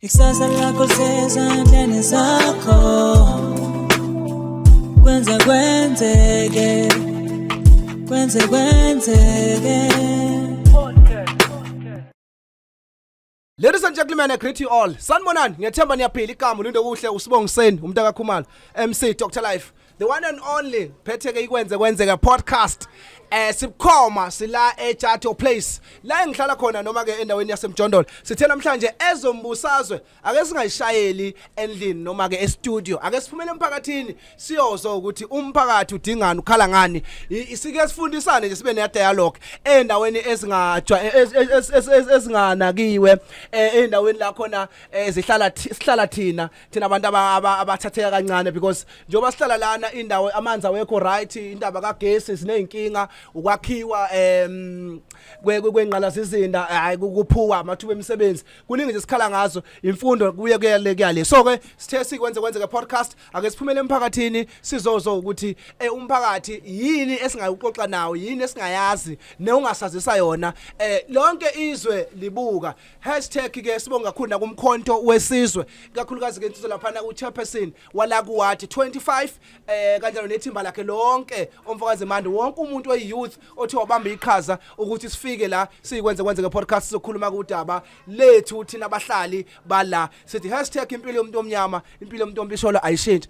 Ikusasa lakho lisezandleni zakho, kwenzeke Ladies and gentlemen, I greet you all. Sanibonani, ngiyethemba niyaphila igama ulindo kuhle usibongiseni umntaka Khumalo MC Dr Life, the one and only phetheke kwenzeke podcast. Sibukhoma sila eJato Place la engihlala khona noma ke endaweni yaseMjondolo. Sithe namhlanje ezombusazwe ake singayishayeli endlini noma ke e-studio, ake siphumele emphakathini siyozwa ukuthi umphakathi udingani ukhala ngani. Isike sifundisane nje sibe ne dialogue endaweni ezinganakiwe, endaweni la khona sihlala thina abantu abathatheka kancane, because njoba sihlala lana indawo amanzi awekho right, indaba kagesi sineyinkinga, ukwakhiwa kwenqalasizinda, hayi kuphuwa amathuba emisebenzi, kuningi nje sikhala ngazo, imfundo kuyale. So ke sithe sikwenze ke podcast, ake siphumele emphakathini sizozwa ukuthi umphakathi yini esingayuxoxa nawo, yini esingayazi neungasazisa yona. Lonke izwe libuka. #ke sibonga kakhulu nakumkhonto wesizwe, kakhulukazi ke insizwe lapha ku chairperson wala kuwathi 25 kanjalo nethimba lakhe lonke, umfokazi manje wonke umuntu youth othi wabamba iqhaza ukuthi sifike la sikwenze ke podcast sizokhuluma kudaba lethu thina abahlali bala. Sithi #impilo yomuntu omnyama, impilo yomuntu ombisholo ayishintshi.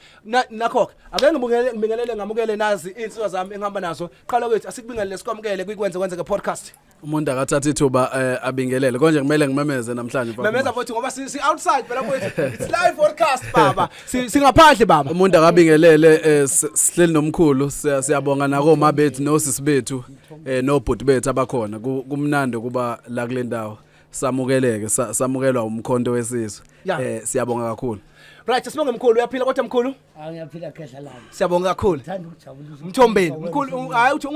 Nakho ake ngibingelele ngamukele nazi insizwa zami engihamba nazo. Qala kwethu asikubingelele sikwamukele kwenze ke podcast. Umuntu akathatha ithuba abingelele konje kumele ngimemeze namhlanje mfana. Memeza futhi ngoba si outside phela kwethu. It's live podcast baba. Singaphandle baba. Umuntu akabingelele sihleli nomkhulu, siyabonga nako mabethu nosisi bethu nobhuti bethu abakhona. Kumnandi kuba la kule ndawo. Samukeleke, samukelwa umkhonto wesizwe. Siyabonga kakhulu. Right, sibonge mkhulu, uyaphila kodwa mkhulu? Ngiyaphila khehla lami. Siyabonga kakhulu. Ngithanda ukujabulisa Mthombeni, mkhulu, hayi uthi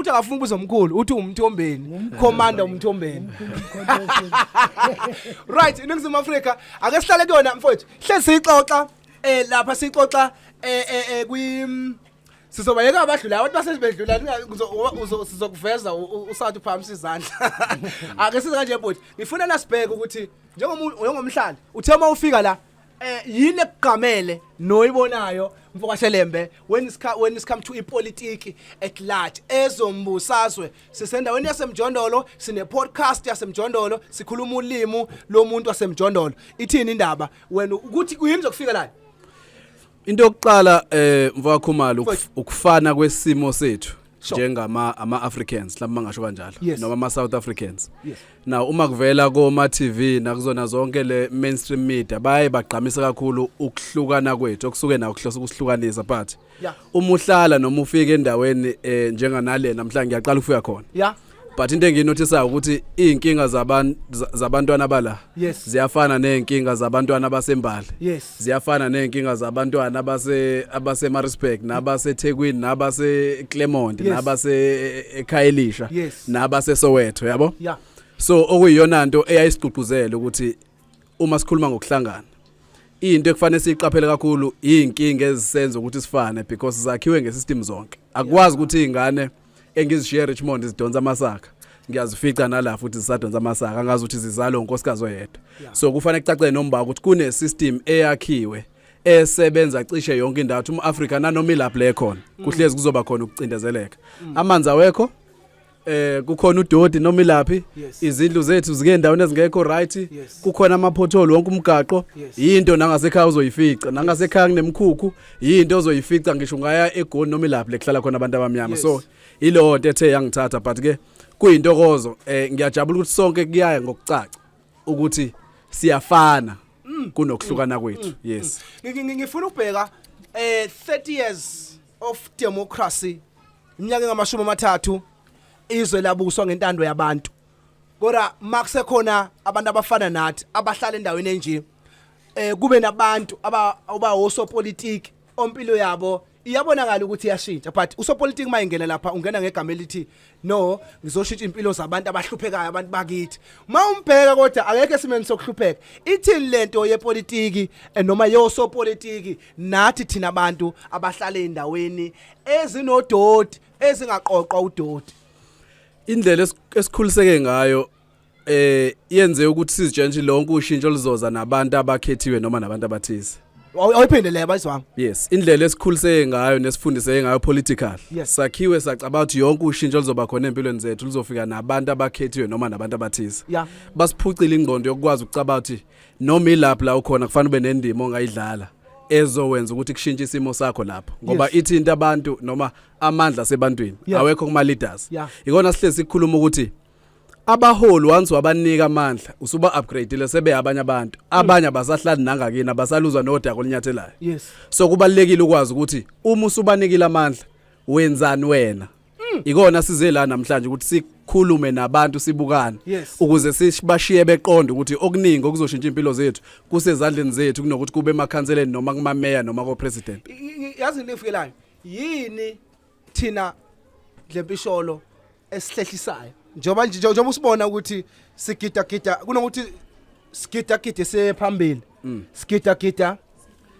akafuna ukubuza mkhulu, uthi umthombeni, commander umthombeni. Right, iNingizimu Afrika, ake sihlale kuyona mfowethu. Hle sixoxa lapha sixoxa sizobayeka abadlula abantu basebedlula sizokuveza usathi uphamisa izandla. Ake size kanje bhuti, ngifuna nasibheke ukuthi njengomhlali uthe uma ufika la yini ekugamele noyibonayo mfokashelembe when it's come to ipolitiki at large ezombusazwe. Sisendaweni yaseMjondolo, sine podcast yaseMjondolo, sikhuluma ulimi lomuntu waseMjondolo. Ithini indaba wena ukuthi uyini zokufika la? Into yokuqala mfaka Khumalo ukufana kwesimo sethu njengama Africans lama ngasho kanjalo noma ama South Africans. Now uma kuvela koma TV nakuzona zonke le mainstream media baye bagqamisa kakhulu ukuhlukana kwethu okusuke na ukuhlosa ukusihlukanisa, but uma uhlala noma ufika endaweni njenganale namhlanje ngiyaqala ukufika khona. But into enginothisa ukuthi inkinga zabantwana bala ziyafana nenkinga zabantwana basembali, ziyafana nenkinga zabantwana abase Maritzburg nabase Thekwini nabase Claremont nabase eKhayelitsha nabase Soweto, yabo. So okuyiyona into eyayisiqhuquzela ukuthi uma sikhuluma ngokuhlangana, into ekufanele siqaphele kakhulu inkinga ezisenza ukuthi sifane, because zakhiwe ngesystem zonke. Akwazi ukuthi ingane engizishiya Richmond zidonsa amasaka ngiyazifica nala futhi zisadonsa amasaka, angazi ukuthi zizalo unkosikazi oyedwa. So kufanele kucacele nomba ukuthi kune system eyakhiwe esebenza cishe yonke indawo. UmAfrika nanoma ilapho le khona kuhlezi kuzoba khona ukucindezeleka. Amanzi awekho, kukhona udodi noma ilaphi, izindlu zethu zike endaweni ezingekho right, kukhona amaphotholo wonke umgaqo, into nangasekhaya uzoyifica, nangasekhaya kunemkhukhu, into ozoyifica ngisho ngaya eGoli noma ilaphi lehlala khona abantu abamnyama. So ilo nto ethe yangithatha, but ke kuyintokozo. Ngiyajabula ukuthi sonke kuyaya ngokucaca ukuthi siyafana kunokuhlukana kwethu. Yes, ngifuna ukubheka 30 years of democracy, iminyaka engamashumi amathathu izwe labuswa ngentando yabantu. Kodwa makusekhona abantu abafana nathi abahlala endaweni enje, kube nabantu osopolitiki ompilo yabo iyabonakala ukuthi iyashintsha, but usopolitiki mayingena lapha ungena ngegama elithi no ngizoshintsha impilo zabantu abahluphekayo, abantu bakithi. Mawumbheka kodwa akekho esimeni sokuhlupheka. Ithini lento yepolitiki noma yosopolitiki nathi thina abantu abahlala endaweni ezinodoti ezingaqoqwa udoti? Indlela esikhuliseke ngayo yenze ukuthi sizitshentshe lonke ushintsho lizoza nabantu abakhethiwe noma nabantu abathize. Awuyiphindele bayizwami. Yes, indlela esikhulise ngayo nesifundise ngayo political. Yes. Sakhiwe sacaba ukuthi yonke ushintsho lizoba khona empilweni zethu lizofika nabantu abakhethiwe noma nabantu abathize. Yeah. Basiphucile ingqondo yokwazi ukucaba ukuthi noma ilapha la ukhona kufanele ube nendimo ongayidlala ezowenza ukuthi kushintshe isimo sakho lapho ngoba ithinta abantu noma amandla sebantwini awekho kuma leaders. Ikona sihlezi sikhuluma ukuthi abaholi once wabanika amandla usuba upgradeile sebe abanye abantu abanye abasahlali nangakini abasaluzwa nodaka olinyathelayo. Yes. So kubalekile ukwazi ukuthi uma usubanikile amandla wenzani wena. Ikona size la namhlanje ukuthi sikhulume nabantu sibukane ukuze sibashiye beqonde ukuthi okuningi okuzoshintsha impilo zethu kusezandleni zethu kunokuthi kube emakhanseleni noma kuma mayor noma ko president. Yazi into efikelayo yini thina Dlempisholo esihlehlisayo njoba usibona ukuthi sigida kunokuthi sigida sephambili sigida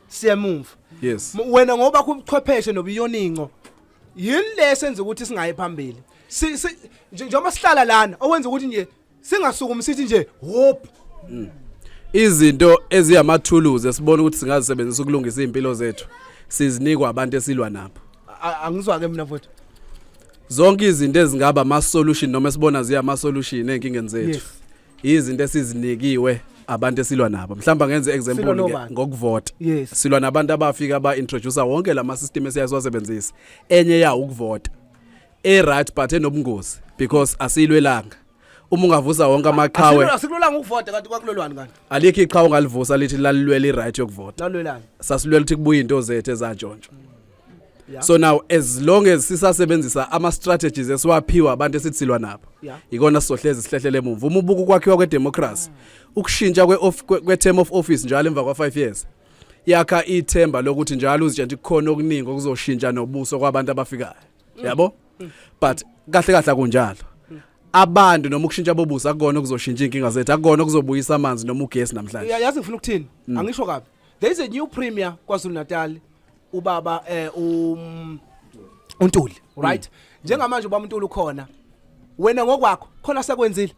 siyemumva. Yes. Wena ngoba kuchwepheshe nobiyoningo yini lesenza ukuthi singayi phambili njoba sihlala lana owenza ukuthi nje singasukumi sithi nje hope izinto eziyama tools esibona ukuthi singazisebenzisa ukulungisa impilo zethu sizinikwa abantu esilwa nabo. Angizwa ke mina mfowethu zonke izinto ezingaba ama solution noma sibona ziya ama solution enkingeni zethu izinto esizinikiwe abantu esilwa nabo. Mhlawumbe ngenze example ngokuvota. Silwa nabantu abafika aba introducer wonke lama system esiyasebenzisa enye yawo ukuvota right but enobungozi because asilwelanga. Uma ungavusa wonke amaqhawe asikulolanga ukuvota kanti kwakulolwani kanti alikho iqhawe ngalivusa lithi lalilwela i-right yokuvota. Lalwelana sasilwela ukuthi kubuye into zethu ezantshontsho. So now as long as sisasebenzisa ama strategies esiwaphiwa abantu esithilwa nabo ikona sizohlezi sihlehlele emuva uma ubuku kwakhiwa kwedemocracy ukushintsha kwe-term of office njalo emva kwa5 years yakha ithemba lokuthi njalo uzitshentshe kukhona okuningi okuzoshintsha nobuso kwabantu abafikayo yabo but kahle kunjalo abantu noma ukushintsha bobuso akukona okuzoshintsha inkinga zethu akukona okuzobuyisa amanzi noma ugesi namhlanje. Yazi ngifuna ukuthini angisho kabi there is a new premier kwaZulu Natal ubaba uNtuli right njengamanje ubaba uNtuli ukhona wena ngokwakho khona sekwenzile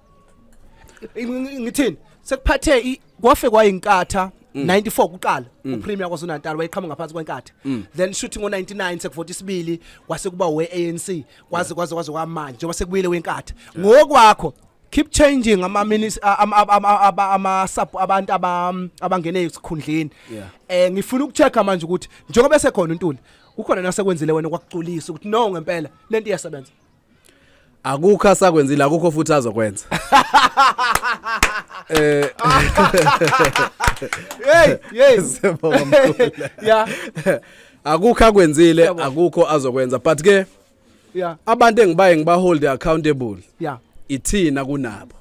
ngithini sekuphathe kwafe kwayinkatha 94 kuqala upremier kwaZulu Natal wayeqhamuka ngaphansi kwenkatha then shooting ngo99 sekuvota isibili kwase kuba weANC kwaze kwamanje njengoba sekubuyile wenkatha ngokwakho keep changing ama sub abantu abangene esikhundleni. Ngifuna ukuchecka manje ukuthi njengoba sekhona uNtuli ukhona nasekwenzile wena kwakuculisa ukuthi no ngempela lento iyasebenza. Akukho asakwenzile akukho futhi azokwenza. Akukho akwenzile akukho azokwenza but ke abantu engibaye ngibahold accountable ithina kunabo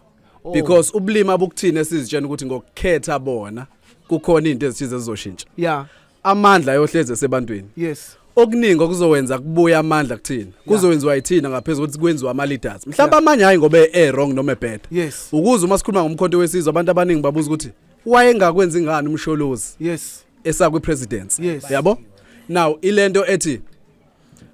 because ubulima bukuthina esizitshena ukuthi ngokukhetha bona kukhona into ezithize ezizoshintsha. Amandla ayohleze sebantwini. Okuningi okuzowenza kubuya amandla kuthina kuzowenziwa yithina ngaphezulu ukuthi kwenziwa ama leaders mhlawumbe amanye hayi ngoba wrong noma bad ukuze uma sikhuluma ngomkhonto wesizwe abantu abaningi babuza ukuthi wayengakwenza ingani umsholozi esakwe presidency yabo. Now ilento ethi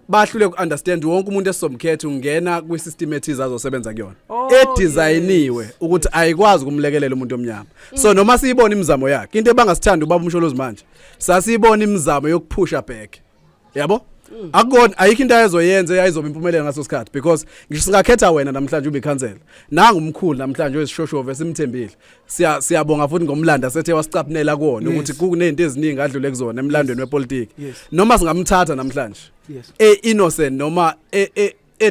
bahlule ukunderstand wonke umuntu esomkhetha ungena kwisystem ethiza azosebenza kuyona edesignwe ukuthi ayikwazi ukumlekelela umuntu omnyama. So noma siyibona imizamo yakhe into ebangasithanda ubaba umsholozi manje sasiyibona imizamo yokuphusha back yabo akukona ayikho into ayezoyenza eyayizoba impumelelo ngaso sikhathi because ngisho singakhetha wena namhlanje ube ikhansela nanga umkhulu namhlanje wesishoshove simthembile siyabonga futhi ngomlando sethe wasicapnela kuona ukuthi kunezinto eziningi adlule kuzona emlandweni wepolitiki noma singamthatha namhlanje innocent noma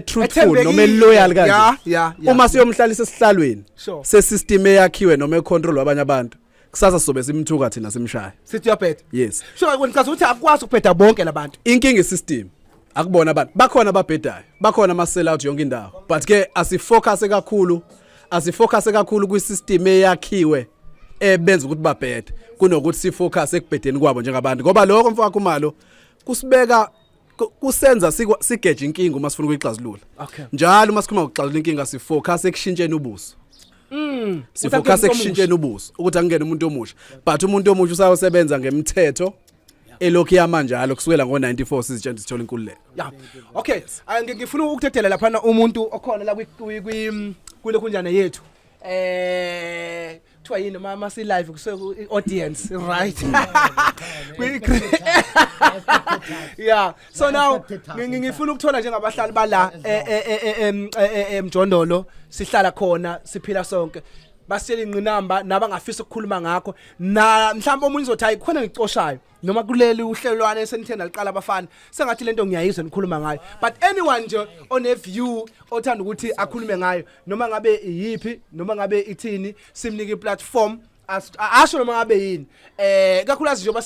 truthful noma loyal kanje uma siyomhlalisa esihlalweni sesystem eyakhiwe noma econtrol abanye abantu kusasa sobe simthuka thina simshaya sithi uyaphetha. Sure ngicaza ukuthi akwazi ukuphetha bonke labantu inkinga isystem akubona abantu bakhona ababhedayo bakhona ama sell out yonke indawo but ke asifocus kakhulu kwisystem eyakhiwe ebenza ukuthi babhede kunokuthi sifocus ekubhedeni kwabo njengabantu ngoba lokho mfaka umalo kusibeka kusenza sigeje inkinga uma sifuna ukuyixazulula njalo uma sikhuluma ngokuxazulula inkinga sifocus ekushintsheni ubuso sifocus ekushintsheni ubuso ukuthi angene umuntu omusha but umuntu omusha usayosebenza ngemithetho elokhu yamanjalo kusukela ngo94 sizitshela sithola inkululeko. Okay ngifuna ukuthetela lapha umuntu okhona la kule kunjana yethu kuthiwa yini mama si live kusuke audience right yeah so now ngifuna ukuthola njengabahlali bala eMjondolo sihlala khona siphila sonke basiyela ingqinamba nabangafisa ukukhuluma ngakho na mhlawumbe omunye uzothi hayi khona ngicoshayo noma kuleli uhlelwane esenithena liqala abafana sengathi lento ngiyayizwa nikhuluma ngayo but anyone nje on a view othanda ukuthi akhulume ngayo noma ngabe yipi noma ngabe ithini simnike iplatform asho noma ngabe yini kakhulukazi njengoba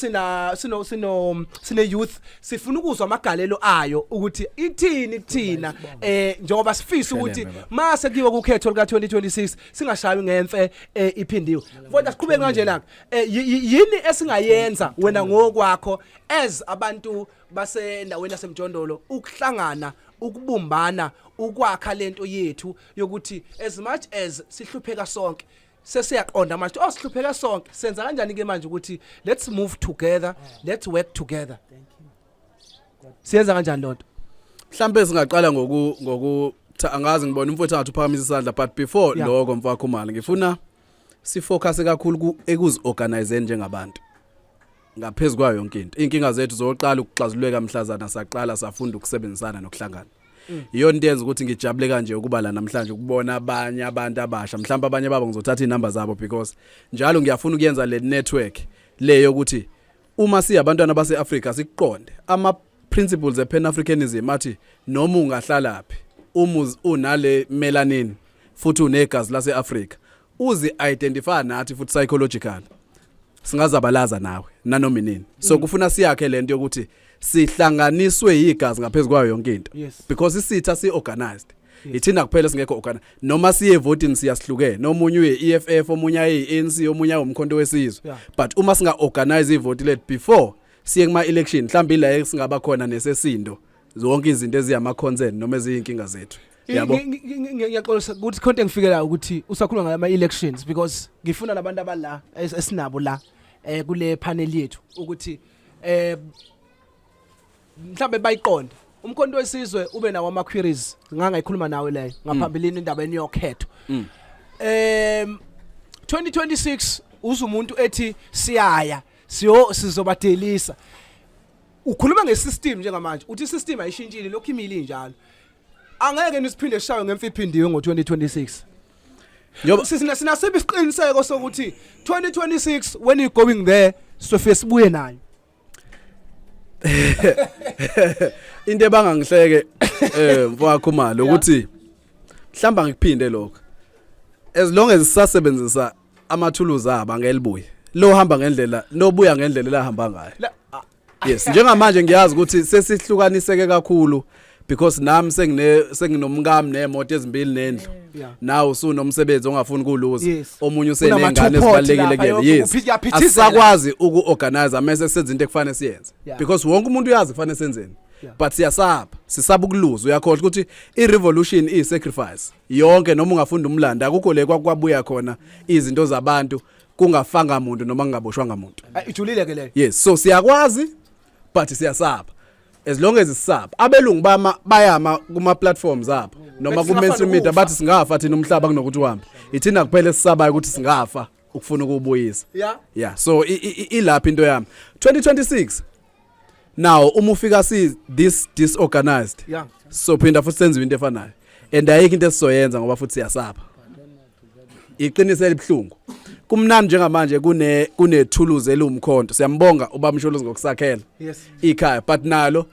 sine youth sifuna ukuzwa amagalelo ayo ukuthi ithini kuthina njengoba sifisa ukuthi mase kiwe kukhetho lika 2026 singashayi ngemfe iphindiwe kodwa siqhubeke kanje la yini esingayenza wena ngokwakho as abantu basendaweni yaseMjondolo ukuhlangana ukubumbana ukwakha lento yethu yokuthi as much as sihlupheka sonke sesiyaqonda manje osihlupheka sonke senza kanjani ke manje ukuthi let's move together let's work together siyenza kanjani lonto mhlambe singaqala ngoku angazi ngibona umfowethu ngathi uphakamisa isandla but before lokho mfowethu Khumalo ngifuna sifocus kakhulu ekuziorganizeni njengabantu ngaphezulu kwayo yonke into inkinga zethu zoqala ukuxazuleka mhlazana saqala safunda ukusebenzisana nokuhlangana iyo nto yenza ukuthi ngijabule kanje ukuba la namhlanje ukubona abanye abantu abasha mhlawumbe abanye babo ngizothatha inamba zabo because njalo ngiyafuna ukuyenza le network leyo ukuthi uma siyabantwana base-Africa sikuqonde ama principles ePan Africanism athi noma ungahlala laphi uma unale melanin futhi unegazi lase-Africa uzi identify nathi futhi psychological singazabalaza nawe nanominini so kufuna siyakhe lento yokuthi sihlanganiswe igazi ngaphezulu kwayo yonke into because isitha si-organized ithina kuphela singekho organized noma siye voting siyasihlukene nomunye uye-EFF omunye ayi-ANC omunye umkhonto wesizwe but uma singa-organize ivote lethu before siye kuma-election mhlawumbe ila singaba khona nesesindo zonke izinto eziyama-concern noma eziyinkinga zethu yabo ngiyaxolisa ukuthi konke ngifikela ukuthi usakhuluma ngama-elections because ngifuna nabantu abala esinabo la kule panel yethu ukuthi mhlambe bayiqonde umkhonto wesizwe ube nawo ama queries ngangayikhuluma nawe leyo ngaphambilini indaba eniyokhetho 2026 uzumuntu ethi siyaya sizobadelisa ukhuluma ngesystem njengamanje uthi system ayishintshile lokho imili njalo angeke nisiphinde sishawe ngemfiphindiwe ngo2026 njoba sinasebe isiqiniseko sokuthi 2026 when you going there sofike sibuye nayo into ebangangihleke mfowethu Khumalo ukuthi mhlamba ngikuphinde lokho as long as sisasebenzisa amathuluzi aba ngelibuye lo hamba ngendlela nobuya ngendlela la hamba ngayo yes njengamanje ngiyazi ukuthi sesihlukaniseke kakhulu because nami senginomkami nemoto ezimbili nendlu now usunomsebenzi ongafuni kuluza omunye usenengane ezibalekile kuyena yes asakwazi ukuorganize amase senze into ekufanele siyenze because wonke umuntu uyazi kufanele senzeni but sisaba ukuluza uyakhohlwa ukuthi irevolution isacrifice yonke noma ungafunda umlando akukho le kwabuya khona izinto zabantu kungafanga umuntu noma kungaboshwanga umuntu ijulile ke leyo yes so siyakwazi but siyasaba as long as isaba abelungu bayama kuma platforms apho noma ku mainstream media bathi singafa thina umhlaba kunokuthi uhambe ithina kuphela sisabayo ukuthi singafa ukufuna ukubuyisa yeah so ilapha into yami 2026 now uma ufika si disorganized so phinda futhi senze into efanayo and ayikho into esizoyenza ngoba futhi siyasaba iqiniso elibhlungu kumnandi njengamanje kune tools elumkhonto siyambonga ubaba Msholozi ngokusakhela ikhaya but nalo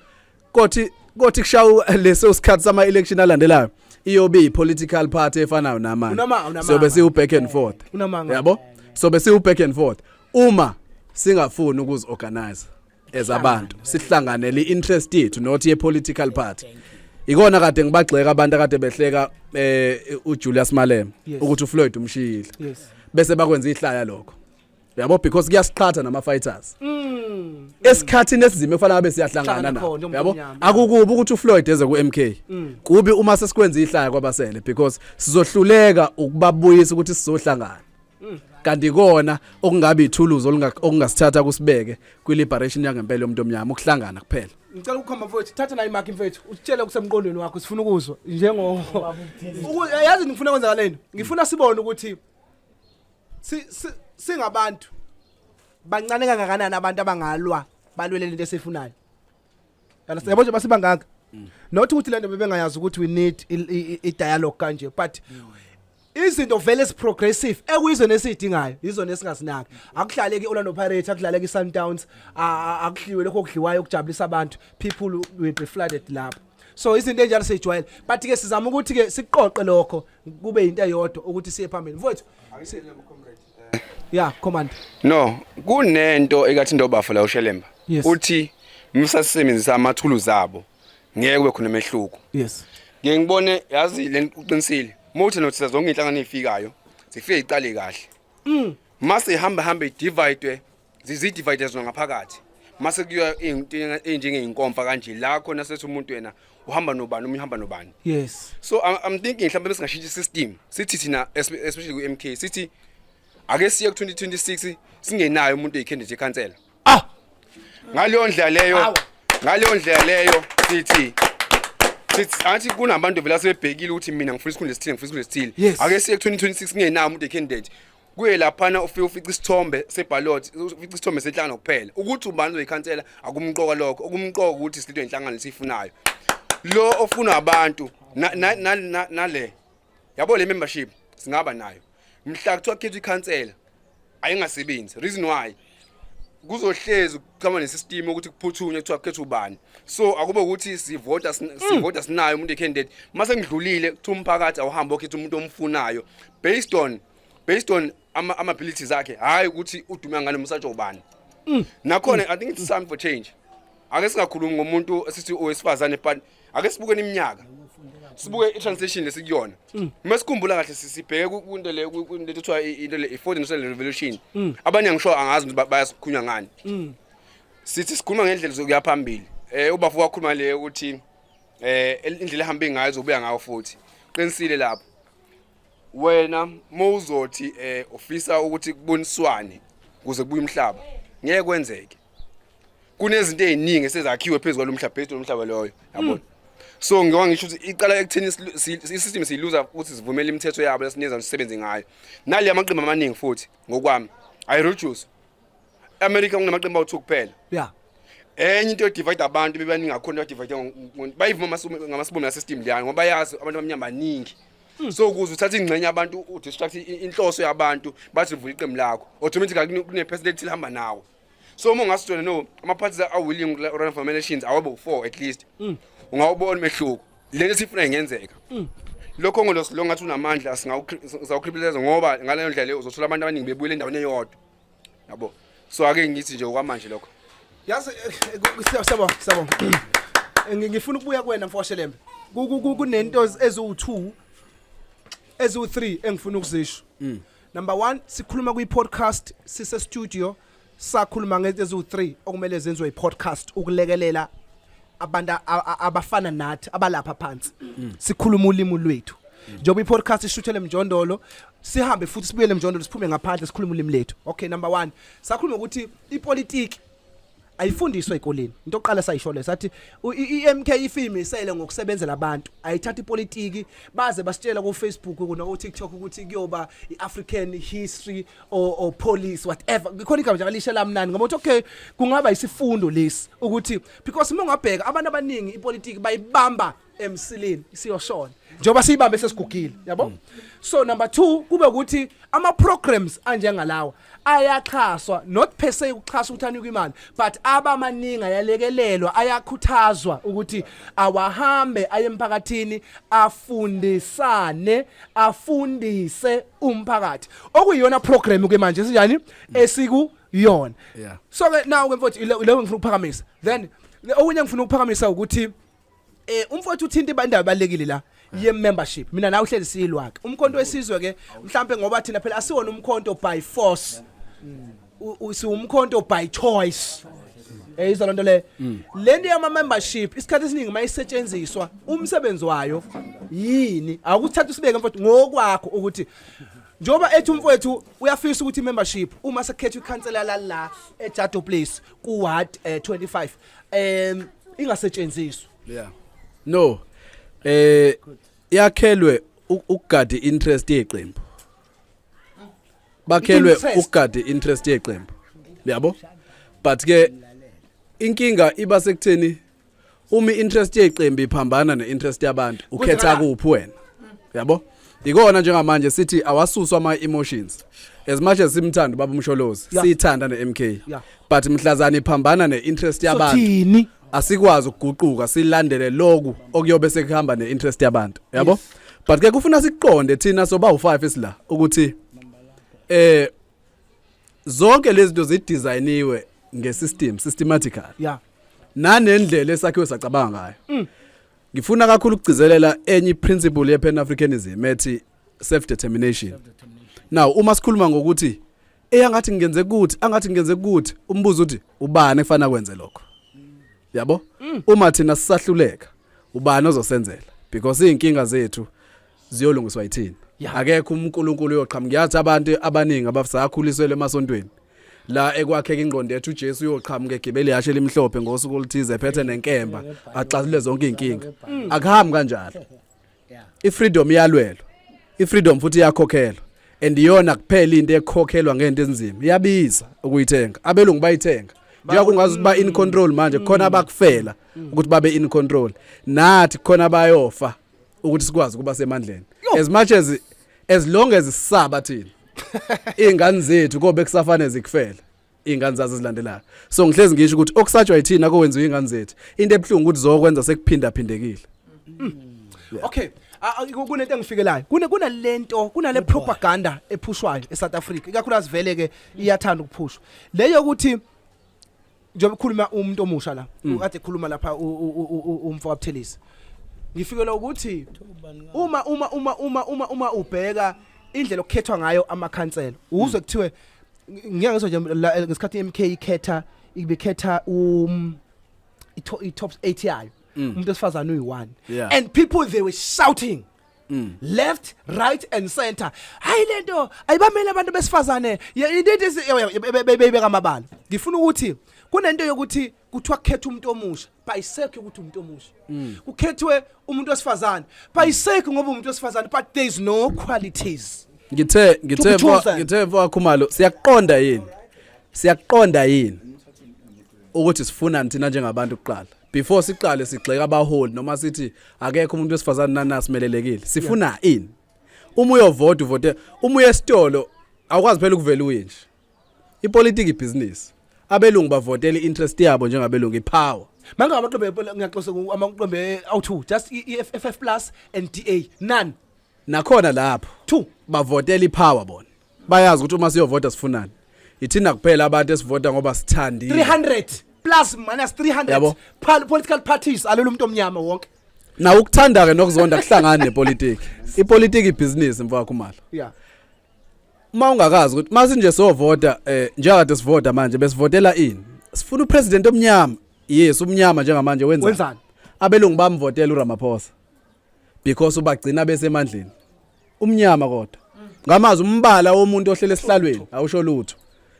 kothi kushawu leso sikhathi sama election alandelayo iyobe ipolitical party efanayo namanje so bese u back and forth yabo so bese u back and forth uma singafuni ukuziorganize as abantu sihlanganele interest yethu not ye political party ikona kade ngibagxeka abantu akade behleka uJulius Malema ukuthi uFloyd umshiyile bese bakwenza ihlaya lokho yabo because kuyasiqhatha nama fighters esikhathini esizime kufanele abe siyahlangana nabo yabo akukubi ukuthi uFloyd eze ku MK kubi uma sesikwenza ihlaya kwabasele because sizohluleka ukubabuyisa ukuthi sizohlangana kanti kona okungabe ithuluzi okungasithatha kusibeke kwi-liberation yangempela yomuntu omnyama ukuhlangana kuphela. Ngicela ukukhomba mfowethu thatha nayo imakhi mfowethu utshele kusemqondweni wakho sifuna ukuzwa njengo yazi ngifuna kwenza kaleni ngifuna sibone ukuthi singabantu bancane kangakanani abantu abangalwa balwele into esifunayo. Yabo nje basibangaka not ukuthi lento bebengayazi ukuthi we need I dialogue kanje but izinto vele progressive ekuyizona esidingayo izona esingasinaki akuhlaleki Orlando Pirates akudlaleki Sundowns akuhliwe lokho okudliwayo ukujabulisa abantu people will be flooded lapho so izinto enjalo sejwayele but ke sizama ukuthi ke siqoqe lokho kube into eyodwa ukuthi siye phambili mfowethu yeah command no kunento ekathi ndobafa la uShelemba uthi msasebenzisa amathuluzi abo ngeke kube khona emehluko yes ngeke ngibone yazi le uqinisile mothi nothi zonke inhlangano ezifikayo zifike iqale kahle mase ihamba idivide zizidivide zona ngaphakathi mase kuya into enjenge inkomfa kanje la khona sethi umuntu wena uhamba nobani umhamba nobani yes so I'm thinking mhlawumbe besingashintsha system sithi thina especially ku MK sithi ake siye ku 2026 singenayo umuntu eyicandidate eCouncil ngaleyo ndlela leyo sithi athi kunabantu vela sebebhekile ukuthi mina ngifuna isikhundla esithile ake siye ku 2026 ngenayo umuntu ecandidate kuye laphana ufica isithombe seballot ufica isithombe senhlangano kuphela ukuthi ubani oyiKhansela akumqoka lokho okumqoka ukuthi silidwe inhlangano lesifunayo lo ofuna abantu nale yabo le membership singaba nayo mhla kuthiwa khetha iKhansela ayingasebenzi reason why kuzohlezi kukhama nesystem ukuthi kuphuthunywe kuthiwa khetha ubani so akube ukuthi sivota sinayo umuntu ecandidate mase ngidlulile kuthi umphakathi awuhamba okhetha umuntu omfunayo based on ama abilities akhe hayi ukuthi udume ngane umsatsho ubani nakhona I think it's time for change ake singakhulumi ngomuntu esithi owesifazane but ake sibuke iminyaka sibuke i-transition lesikuyona masikhumbula kahle sibheke kunto le kunto ethiwa into le i-4th industrial revolution abanye ngisho angazi ukuthi bayasikhunywa ngani sithi sikhuluma ngendlela zokuya phambili ubafu wakhuluma le ukuthi indlela ehambe ngayo zobuya ngayo futhi qinisile lapho wena mawuzothi ofisa ukuthi kuboniswane kuze kubuye umhlaba ngeke kwenzeke kunezinto eziningi esezakhiwe phezulu kwalomhlaba based on umhlaba loyo yabona so ngiwa ngisho ukuthi iqala ekutheni isystem siyiluza ukuthi sivumele imithetho yabo lesineza sisebenze ngayo nali amaqembu amaningi futhi ngokwami I reduce America kunamaqembu awu2 kuphela yeah enye into edivide abantu bebaningi ngakhona divide bayivuma ngamasibombe ya system liyani ngoba yazi abantu abamnyama baningi so ukuze uthatha ingcenye abantu udistract inhloso yabantu bathi vula iqembu lakho automatically kune president lihamba nawo so uma ungasitshela no ama parties are willing to run for elections awabo 4 at least ungawubona mehluko lento sifuna ingenzeka lokho ngolosilo ngathi unamandla singawukripleza ngoba ngaleyo ndlela leyo uzothola abantu abaningi bebuye endaweni eyodwa yabo so ake ngithi nje okwamanje lokho yazi sabo ngifuna ukubuya kuwena mfoshelembe kunento ezu2 ezu3 engifuna ukuzisho number 1 sikhuluma kwi-podcast sise studio sakhuluma ngento ezu3 okumele zenziwe i-podcast ukulekelela abantu abafana nathi abalapha phansi sikhuluma ulimi lwethu njengoba i-podcast ishuthele emjondolo sihambe futhi sibuyele emjondolo siphume ngaphandle sikhuluma ulimi lethu okay number 1 sakhuluma ukuthi ipolitiki ayifundiswa ekoleni into oqala sayishole sathi iMK ifimisele ngokusebenzela abantu ayithatha ipolitiki baze basitshela ku Facebook kuna ku TikTok ukuthi kuyoba iAfrican history or police whatever khona igama nje alishe lamnani ngoba okay kungaba isifundo lesi ukuthi because uma ungabheka abantu abaningi ipolitiki bayibamba emsileni siyoshona njoba siyibambe sesigugile yabo so number 2 kube ukuthi ama programs anjengalawa ayaxhaswa not per se ukuxhasa ukuthani kwimali but abamaningi ayalekelelwa ayakhuthazwa ukuthi awahambe ayemphakathini afundise umphakathi okuyiyona program ke manje sinjani esikuyona so ke now ke mfowethu leyo ngifuna ukuphakamisa then okunye ngifuna ukuphakamisa ukuthi umfowethu uthinta ibandaba balekile la ye membership mina nawe uhlezi silwaka umkhonto wesizwe ke mhlambe ngoba thina phela asiwona umkhonto by force usiwumkhonto by choice izolonto le lento yama membership isikhathi esiningi mayisetshenziswa umsebenzi wayo yini akuthatha usibeke mfowethu ngokwakho ukuthi njoba ethi umfowethu uyafisa ukuthi membership uma sekhetha ikhansela la eJado Place ku ward 25 ingasetshenziswa. Yeah. No. Yakhelwe ukugada interest yeqembu. Bakhelwe ukugada interest yeqembu. Yabo? But ke inkinga iba sekutheni uma interest yeqembu iphambana ne-interest yabantu ukhetha kuphi wena. Yabo? Ikona njengamanje sithi awasuswa ama emotions. As much as simthanda baba Msholozi, sithanda neMK. But mhlazana iphambana ne-interest yabantu. Asikwazi ukuguquka silandele lokhu okuyobe sekuhamba ne-interest yabantu. Yabo? But ke kufuna siqonde thina soba u5 isla ukuthi zonke lezi zinto zidesignwe systematically. Yeah. Nanendlela esakhiwe sacabanga ngayo. Ngifuna kakhulu ukugcizelela enye principle ye Pan Africanism ethi self determination. Now uma sikhuluma ngokuthi angathi ngenze ukuthi angathi ngenze ukuthi umbuzo uthi ubani efana kwenze lokho. Yabo? Uma thina sisahluleka ubani ozosenzela because inkinga zethu ziyolungiswa yithini. Akekho uNkulunkulu uyoqhamuka. Ngiyathi abantu abaningi abasakhuliselwe emasontweni la ekwakheka ingqondo yethu uJesu uyoqhamuka egibele yashe limhlophe ngosuku oluthize ephethe nenkemba axazile zonke inkinga. Akuhambi kanjalo. iFreedom iyalwelwa. iFreedom futhi iyakhokhelwa. And iyona kuphela into ekhokhelwa ngento enzima. Iyabiza ukuyithenga. Abelungu bayithenga. Njengokungazi ba in control manje khona abakufela ukuthi babe in control. Nathi khona bayofa ukuthi sikwazi kuba semandleni. As long as sisaba thina ingane zethu kobe kusafane zikufela ingane zazo zilandelayo. So ngihlezi ngisho ukuthi okusatshwa yithina kokwenziwa ingane zethu into ebhlungu ukuthi zokwenza sekuphinda phindekile. Okay, kunento engifikelayo kunalento kunale propaganda ephushwayo eSouth Africa ikakhulukazi vele ke iyathanda ukuphushwa leyo ukuthi njengoba ukhuluma umuntu omusha la ukade ekhuluma lapha umfo kaButhelezi ngifikela ukuthi uma ubheka indlela okukhethwa ngayo amakhansela uzwe kuthiwe ngiyangizwa nje ngesikhathi MK ikhetha ibekhetha i-top 80 yayo umuntu esifazana uyi1 and people they were shouting left right and center hayi lento ayibamele abantu besifazane bebeka amabala ngifuna ukuthi kunento yokuthi kuthiwa kukhetha umuntu omusha bayisekho ukuthi umuntu omusha kukhethwe umuntu wesifazane bayisekho ngoba umuntu wesifazane but there is no qualities. Ngithe Khumalo siyaqonda yini ukuthi sifunani thina njengabantu kuqala before siqale sigxeka abaholi noma sithi akekho umuntu wesifazane nanasimelelekile sifuna ini uma uyovota uvote uma uyesitolo awukwazi phela ukuvela uye nje ipolitiki ibusiness abelungu bavotela interest yabo njengabelungu ipower manje amaqembu ngiyaxoxa amaqembu awu2 just FF plus and DA none nakhona lapho 2 bavotela ipower bona bayazi ukuthi uma siyovota sifunani ithina kuphela abantu esivota ngoba sithandi 300 plus minus 300 political parties alolu umuntu omnyama wonke na ukuthanda ke nokuzonda kuhlangana nepolitiki ipolitiki ibusiness mfowethu Khumalo mawungakazi ukuthi masinje sovota njengade sivota manje besivotela ini sifuna upresident omnyama yes umnyama njengamanje wenzani abelungu bamvotela uRamaphosa because ubagcina besemandleni umnyama kodwa ngamazi umbala womuntu ohlele esihlalweni awusho lutho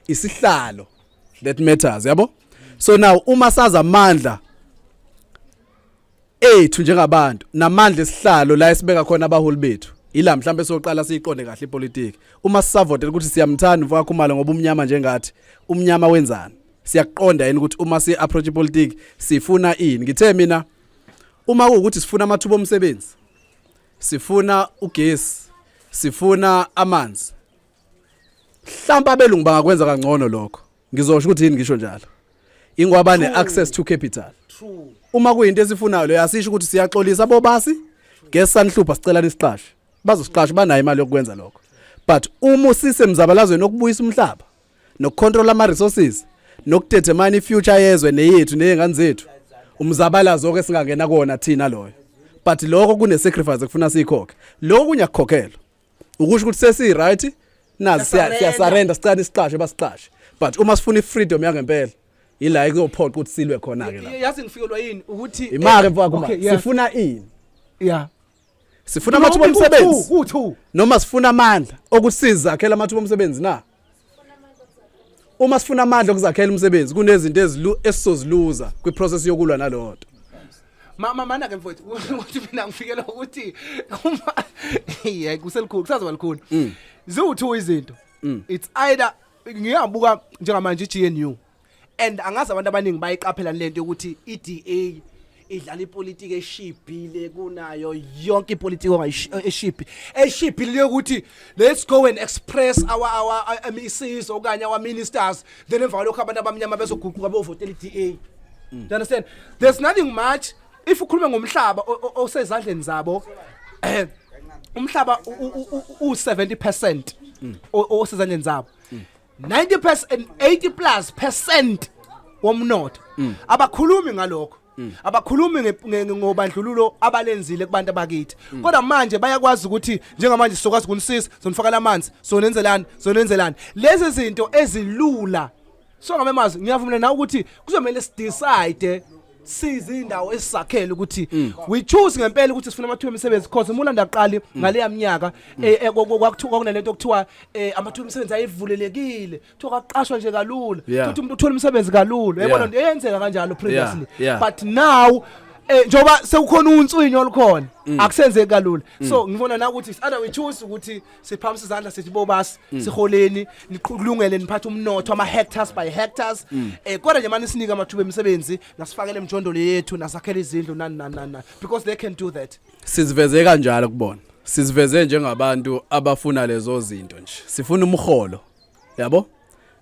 isihlalo that matters yabo so now uma saza amandla ethu njengabantu namandla esihlalo la esibeka khona abaholi bethu ila mhlambe soqala siyiqonde kahle ipolitiki uma sisavotela ukuthi siyamthanda mfowethu Khumalo ngoba umnyama njengathi umnyama wenzani siyaqonda yini ukuthi uma si approach ipolitiki sifuna ini ngithe mina uma ukuthi sifuna amathuba omsebenzi sifuna ugesi sifuna amanzi mhlamba abelungu bangakwenza kangcono lokho ngizosho ukuthi yini ngisho njalo ingwaba neaccess to capital true uma kuyinto esifunayo lo yasisho ukuthi siyaxolisa bobasi ngesanhlupha sicela isiqashe bazosiqasha banayo imali yokwenza lokho but uma usise mzabalazweni okubuyisa umhlaba nokucontrol ama resources nokudetermine ifuture yezwe neyethu neyengane zethu umzabalazo ke singangena kona thina loyo but lokho kune sacrifice ekufuna siyikhokhe lokho kunyakukhokhelwa ukusho ukuthi sesi right nazi siya surrender sicela isiqashe basiqashe but uma sifuna ifreedom yangempela ila ikuyophoqa ukuthi silwe khona ke la yazi ngifikelwa yini ukuthi imake mfowethu Khumalo sifuna ini sifuna amathuba omsebenzi ku2 noma sifuna amandla ukuthi sizakhela amathuba omsebenzi na uma sifuna amandla okuzakhela umsebenzi kunezinto esizoziluza kwiprocess yokulwa nalonto mana ke mfowethu ukuthi mina ngifikela ukuthi uma hey kuselikhulu kusazoba likhulu ziwu2 izinto it's either ngiyabuka njengamanje iGNU and angazi abantu abaningi bayiqaphela lento ukuthi iDA idlala ipolitiki eshibhile kunayo yonke ipolitiki eshibhile ukuthi let's go and express our MCs okanye our ministers then emva lokho abantu abamnyama bezoguquka bevotela iDA. You understand? There's nothing much if ukhuluma ngomhlaba osezandleni zabo umhlaba u70% osezandleni zabo 90% 80+% womnotho abakhulumi ngalokho abakhulumi ngobandlululo abalenzile kubantu abakithi kodwa manje bayakwazi ukuthi njengamanje sizokwazi ukunisisa sonifakela amanzi sonenzelani lezi zinto ezilula so ngamemazi ngiyavumelana nawe ukuthi kuzomela sidecide sizindawo esisakhela ukuthi we choose ngempela ukuthi sifuna amathuba emisebenzi because uMulanda aqali ngale yaminyaka kwakunalento okuthiwa amathuba emisebenzi ayivulelekile kuthiwa aqashwa nje kalula ukuthi umuntu uthola umsebenzi kalula yabona into eyenzeka kanjalo previously but now njoba sekukhona unswinyo olukhona akusenzeki kalula so ngibona na ukuthi other we choose ukuthi siphamisa izandla sithi bobasi siholeni niqulungele niphatha umnotho ama hectares by hectares kodwa nje manje sinika amathuba emisebenzi nasifakele emjondolo yethu nasakhele izindlu nani because they can do that. Siziveze kanjalo kubona siziveze njengabantu abafuna lezo zinto nje sifuna umholo yabo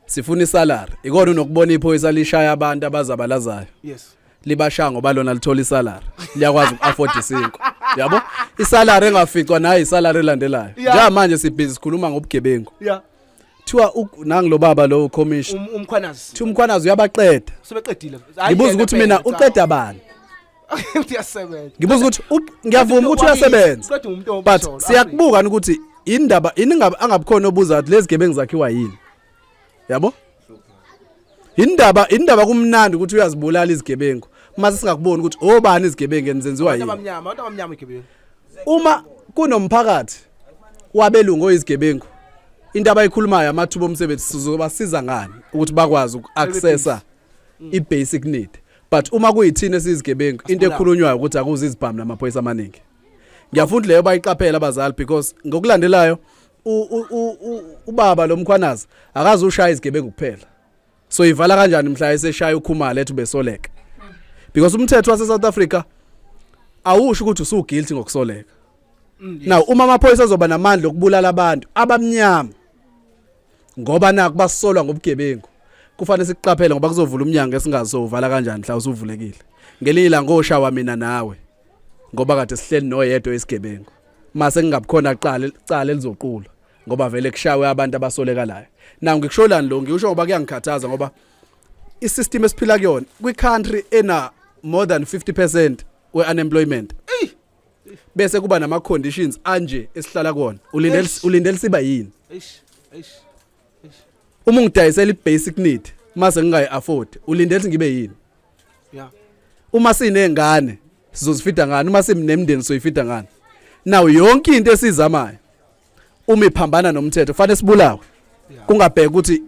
sifuna isalary ikona unokubona iphoyisa lishaya abantu abazabalazayo yes libashaya ngoba lona lithola isalary liyakwazi uafford isinko yabo isalary engaficwa nayo isalary elandelayo nje manje sibhizi sikhuluma ngobugebengu thiwa nangi baba lo commission umkhwanazi uyabaqeda sebeqedile ngibuza ukuthi mina uqeda abani uyasebenza ngibuza ukuthi ngiyavuma ukuthi uyasebenza but siyakubuka ukuthi indaba angabukhona obuza ukuthi lezi gebengu zakhiwa yini yabo indaba kumnandi ukuthi uyazibulala izigebengu mase singakuboni ukuthi obani izigebengu enzenziwa yini abantu abamnyama igebengu uma kunomphakathi wabelungu izigebengu into abayikhulumayo amathuba omsebenzi sizobasiza ngani ukuthi bakwazi ukuaccessa ibasic need but uma kuyithina sizigebengu into ekhulunywayo ukuthi akuzi izibhamu namaphoyisa amaningi ngiyafunda leyo bayiqaphela abazali because ngokulandelayo ubaba lo mkhwanazi akazi ushaya izigebengu kuphela so ivala kanjani mhla eseshaya uKhumalo ethi besoleka because umthetho wase South Africa awusho ukuthi usuguilty ngokusoleka now uma amaphoyisa azoba namandla okubulala abantu abamnyama ngoba naku basolwa ngobugebengu kufanele siqaphele ngoba kuzovula umnyango esingazovala kanjani mhla usuvulekile ngelila ngoshawa mina nawe ngoba kade sihleli noyedwa esigebengu mase kungabukhona icala elizoqula ngoba vele kushawe abantu abasolekalayo na ngikusholani lo ngisho ngoba kuyangikhathaza ngoba isystem esiphila kuyona kwi-country ena more than 50% we-unemployment bese kuba nama-conditions anje esihlala kuwona ulindele siba yini uma ngidayisela i-basic need mase ngingayi-afford ulindele ngibe yini uma sinengane sizozifida ngani uma simnemndeni soyifida ngani now yonke into esizamayo uma iphambana nomthetho fanele sibulawe kungabheka ukuthi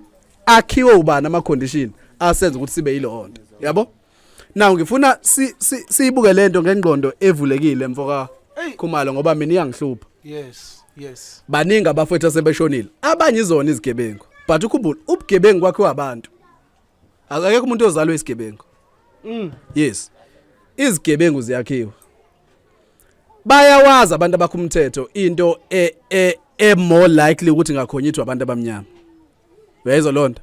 akhiwe ubani ama-condition asenza ukuthi sibe yilo nto yabo now ngifuna siyibuke lento ngengqondo evulekile mfoka Khumalo ngoba mina iyangihlupha yes baningi abafowethu asebeshonile abanye izona izigebengu but ukhumbula ubugebengu kwakhiwa abantu akekho umuntu ozalwe isigebengu yes izigebengu ziyakhiwa bayawazi abantu abakhumthetho into more likely ukuthi ngakhonyithwa abantu abamnyama uyayizwa lonto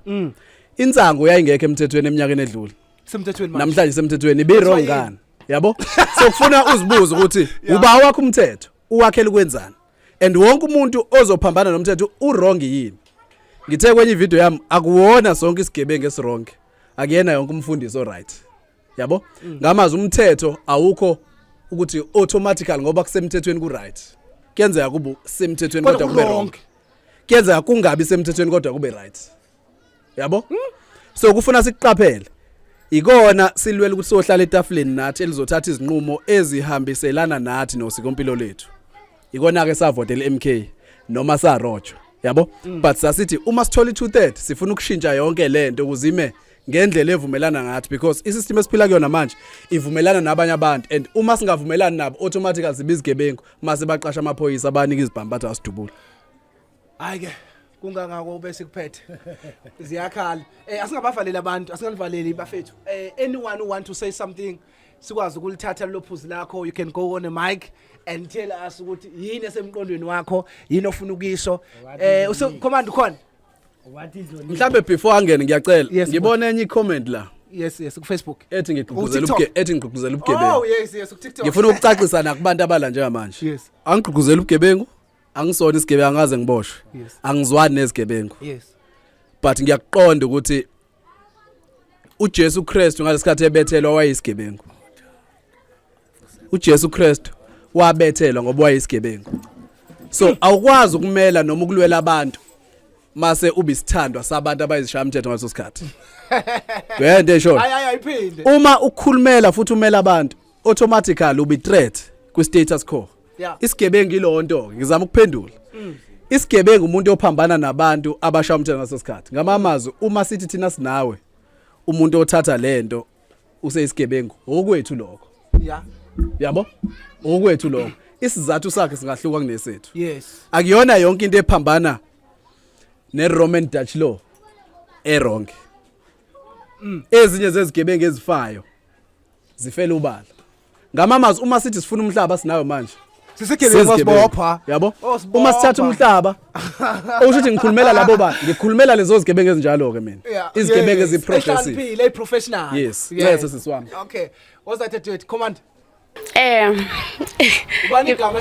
insango yayingekho emthethweni eminyakeni edlule semthethweni manje namhlanje semthethweni ibe wrong ngani yabo so kufuna uzibuze ukuthi uba wakho umthetho uwakhela ukwenzani and wonke umuntu ozophambana nomthetho wrong yini ngithe kwenye ivideo yami akuwona sonke isigebengu esirong akuyena yonke umfundisi right yabo ngamazi umthetho awukho ukuthi automatically ngoba kusemthethweni ku right kuyenzeka kubu semthethweni kodwa kube wrong kuyenzeka kungabi semthethweni kodwa kube right yabo so kufuna siqaphele ikona silwela ukuthi sohlala etafuleni nathi elizothatha izinqumo ezihambiselana nathi nosikompilo lethu ikona ke savotela MK noma sarojo yabo but sasithi uma sithola i2/3 sifuna ukushintsha yonke lento ukuzime ngendlela evumelana ngathi because isystem esiphila kuyona manje ivumelana nabanye abantu and uma singavumelani nabo automatically sibizigebengu mase baqasha amaphoyisa abanika izibhamu bathi asidubula Hayike kungangako bese kuphethe ziyakhala asingabavaleli abantu asingalivaleli bafethu anyone who want to say something sikwazi ukulithatha lophuzi lakho you can go on a mic and tell us ukuthi yini esemqondweni wakho yini ofuna ukisho command khona mhlambe before angene ngiyacela ngibone enye comment la yes ku Facebook ethi ngigqugquzela ubugebengu oh yes ku TikTok ngifuna ukucacisa nakubantu abala njengamanje yes angigqugquzela ubugebengu angisona isigebengu angaze ngiboshwe angizwani nezigebengu yes but ngiyakuqonda ukuthi uJesu Kristu ngalesikhathi ebethelwa wayisigebengu uJesu Kristu wabethelwa ngoba wayisigebengu so awukwazi ukumela noma ukulwela abantu mase ubisithandwa sabantu abayizishaya umthetho ngaleso sikhathi wende esho ayiphinde uma ukukhulumela futhi umela abantu automatically ubi threat ku status quo isigebengu ilonto ngizama ukuphendula isigebengu umuntu ophambana nabantu abashaya umthetho ngaleso sikhathi ngamamazi uma sithi thina sinawe umuntu othatha lento useyisigebengu okwethu lokho yabo okwethu lokho isizathu sakhe singahluka kunesethu yes akuyona yonke into ephambana neRoman Dutch law errong ezinye zezigebengu ezifayo zifela ubala ngamamazi uma sithi sifuna umhlaba sinawe manje sisigebengu wasibopha yabo uma sithatha umhlaba ushuthi ngikhulumela labo bantu ngikhulumela lezo zigebengu ezinjalo ke mina izigebengu eziprogressive professional yes yes sisiwami okay what's that to it command Banigama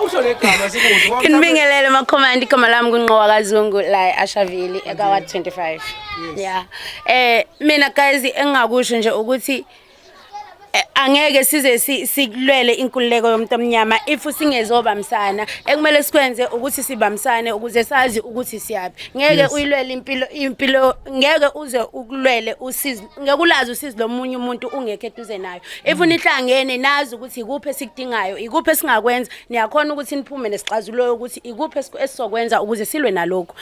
usho legama sikuzo. Inibingelele ma command igama lami kunqowa kaZungu la Ashaville eka wa 25. Yeah. Mina guys engakusho nje ukuthi angeke size sikulwele inkululeko yomuntu omnyama if singezobamsana ekumele sikwenze ukuthi sibamsane ukuze sazi ukuthi siyapi ngeke uyilwele impilo ngeke uze ukulwele usizi ngeke ulazi usizi lomunye umuntu ungeke eduze nayo if unihlangene nazi ukuthi ikuphi esikudingayo ikuphi esingakwenza niyakhona ukuthi niphume nesixazulo ukuthi ikuphi esizokwenza ukuze silwe nalokho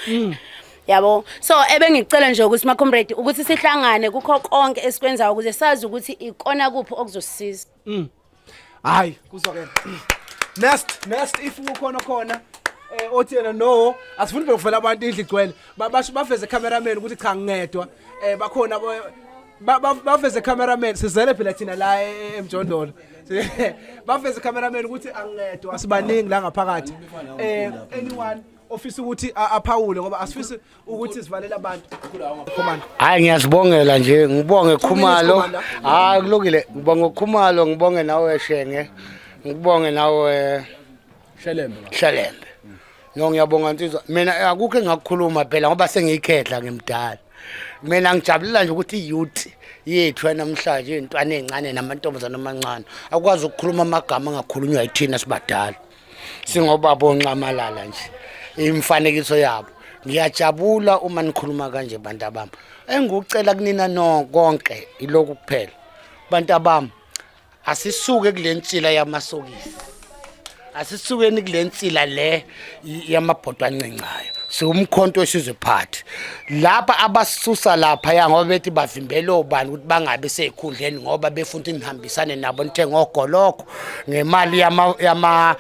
yabo so ebengicela nje ukuthi ma comrade ukuthi sihlangane kukho konke esikwenza ukuze sazi ukuthi ikona kuphi okuzosisiza hayi kuzokena next if ukhona khona othena no asifuni bekuvela abantu indlu igcwele basho baveze cameraman ukuthi cha ngedwa bakhona baveze cameraman sizele phela thina la eMjondolo baveze cameraman ukuthi angedwa asibaningi la ngaphakathi anyone ofisa ukuthi aphawule ngoba asifisi ukuthi sivalela abantu command hayi ngiyazibongela nje ngibonge Khumalo kulungile ngibonge Khumalo ngibonge nawe Shenge ngibonge nawe Shelembe no ngiyabonga Nsizwa mina akukho engakukhuluma phela ngoba sengiyikhehla ngemdala mina ngijabulela nje ukuthi youth yethu namhlanje intwana ezincane namantombazana amancane akwazi ukukhuluma amagama angakhulunywa yithina sibadala singobaba onqamalala nje imfanekiso yabo ngiyajabula uma nikhuluma kanje bantu abami engikucela kunina konke iloku kuphela bantu abami asisuke kulentsila yamasokisi asisukeni kulentsila le yamabhodwa ancencayo sikumkhonto wesizwe phathi lapha abasusa lapha ya ngoba bethi bavimbela obani ukuthi bangabe sekhundleni ngoba befuna inihambisane nabo nithenga ogoloko ngemali yama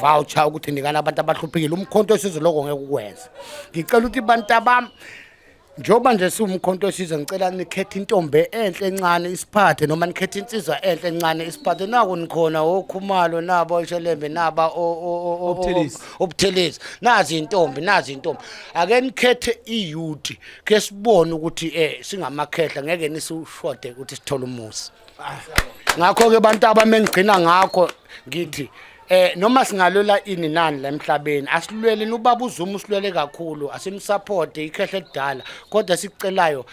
voucher ukuthi ndikana abantu abahluphekile umkhonto wesizwe lokho ngeke ukwenza ngicela ukuthi bantu abami njoba nje siwumkhonto wesizwe ngicela nikhethe intombe enhle encane isiphathe noma nikhethe insizwa enhle encane isiphathe nako nikhona oKhumalo nabo Shelembe naba obuthelezi nazi intombi ake nikhethe iyouth ke sibone ukuthi singamakhehla ngeke nisushode ukuthi sithola umusi ngakho ke bantu abamengigcina ngakho ngithi noma singalola ini nani la emhlabeni asilwele ubaba uZuma usilwele kakhulu asimsupport ikhehle edala kodwa sicelayo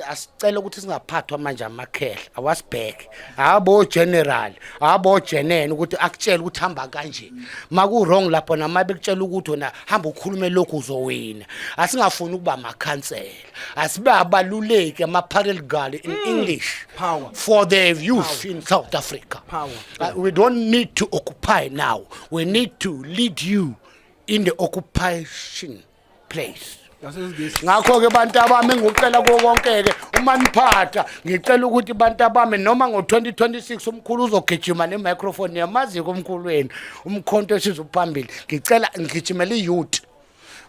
asicela ukuthi singaphathwa manje amakhehla awasibheke abo general abo jenene ukuthi akutshela ukuthi hamba kanje maku wrong lapho nama bekutshela ukuthi wena hamba ukhulume lokhu uzowina asingafuni ukuba amakhansela asibe abaluleke ama paralegal in English power for the youth in South Africa power we don't need to occupy now now. We need to lead you in the occupation place. Ngakho ke bantu abami ngicela konke ke uma niphatha ngicela ukuthi bantu abami noma ngo2026 umkhulu uzogijima nemicrophone yamazi komkhulu wenu umkhonto esizophambili ngicela ngigijimele youth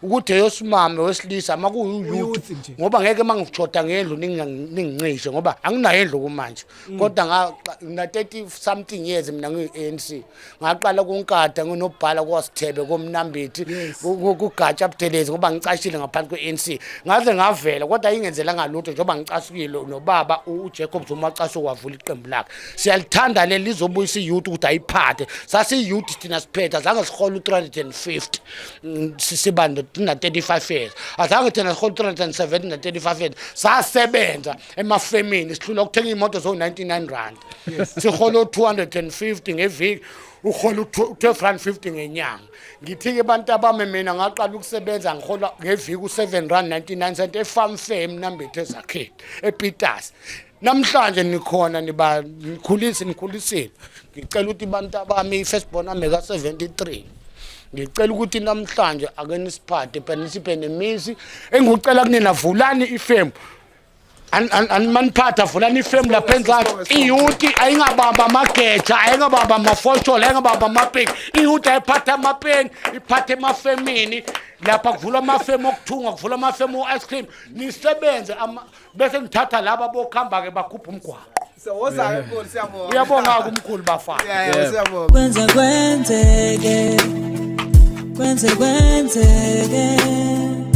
ukuthi eyosimame wesilisa makuyouth ngoba ngeke mangijoda ngendlu ningincishe ngoba anginayo endlu kumanje kodwa ngina 30 something years mina ngiyi-ANC ngaqala kunkada nginobhala kwaSithebe komnambithi kugatsha Buthelezi ngoba ngicashile ngaphansi kwe-ANC ngaze ngavela kodwa ingenzela ngalutho njengoba ngicasukile nobaba uJacob Zuma acashe kwavula iqembu lakhe siyalithanda leli lizobuyisa iyouth ukuthi ayiphathe sasiyouth thina siphetha zange sihola u350 sisibando na 35 years azange thina sihola 370 na 35 years sasebenza emafemini sihlula ukuthenga imoto zo 99 rand sihola 250 ngeviki uhola 12.50 ngenyanga ngithike abantu abami mina ngaqala ukusebenza ngihola ngeviki u7 rand 99 cent efarm fair emnambethe ezakhe ePiters namhlanje nikhona niba nikhulisile ngicela ukuthi abantu abami first born ameka 73 ngicela ukuthi namhlanje ake nisiphathe phela nisiphe nemisi engicela kunina vulani ifemu maniphatha vulani ifemu lapha enzathi iyouth ayingabamba amageja ayingabamba amafosholo ayingabamba amapeki iyouth ayiphatha amapeni iphathe emafemini lapha kuvula amafemu okuthunga kuvula amafemu o-ice cream nisebenze bese ngithatha laba bokuhamba ke bakhupha umgwaqo Woza enkulu siyabonga. Uyabonga kumkhulu bafana. Yeah, siyabonga. Kwenzeke.